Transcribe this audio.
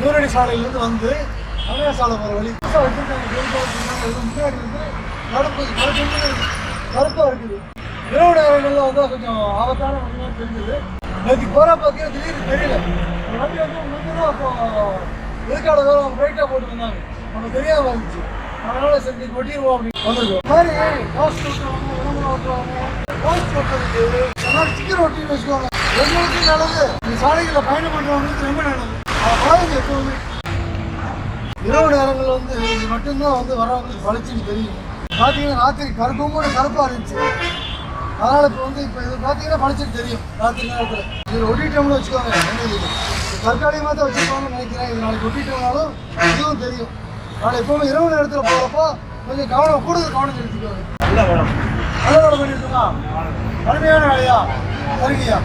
ஊரணி சாலையிலேருந்து வந்து அணையா சாலை போகிற வழி முன்னாடி வந்து கருப்பாக இருக்குது. இரவு நேரங்களில் வந்து கொஞ்சம் ஆபத்தான வண்டியாக தெரிஞ்சது. நேற்று போகிற பார்த்தீங்கன்னா திடீர்னு தெரியல. வண்டி வந்து முன்னூறு அப்போ எதுக்கான வேலை பிரைட்டாக போட்டு வந்தாங்க, நம்ம தெரியாமல் இருந்துச்சு. அதனால சரி கொட்டிடுவோம் அப்படின்னு வந்துருக்கோம். இந்த மாதிரி போஸ்ட் ஓட்டுவாங்க, விளம்பரம் ஓட்டுவாங்க, போஸ்ட் ஓட்டுறதுக்கு எல்லாரும் ஸ்டிக்கர் ஒட்டின்னு வச்சுக்கோங்க. எங்களுக்கு நல்லது, இந்த சாலைகளில் பயணம் பண்ணுறவங்களுக்கு ரொம்ப நல்லது. பாருங்க எப்போவுமே இரவு நேரங்களில் வந்து இது மட்டும்தான் வந்து வரவங்களுக்கு பளிச்சுன்னு தெரியும். பார்த்தீங்கன்னா ராத்திரி கருப்பும் கருப்பாக இருந்துச்சு. அதனால் இப்போ இது பார்த்தீங்கன்னா பளிச்சுன்னு தெரியும் ராத்திரி நேரத்தில். இதில் ஒட்டிட்டோம்னு வச்சுக்கோங்க, தற்காலிகமாக தான் வச்சுருப்பாங்கன்னு நினைக்கிறேன். இது நாளைக்கு ஒட்டிட்டோம்னாலும் இதுவும் தெரியும். ஆனால் எப்பவுமே இரவு நேரத்தில் போகிறப்போ கொஞ்சம் கூடுதல் கவனம் செலுத்திக்கோங்க. நல்ல வேலை பண்ணிட்டுருக்கா, அருமையான வேலையா சரிங்கய்யா.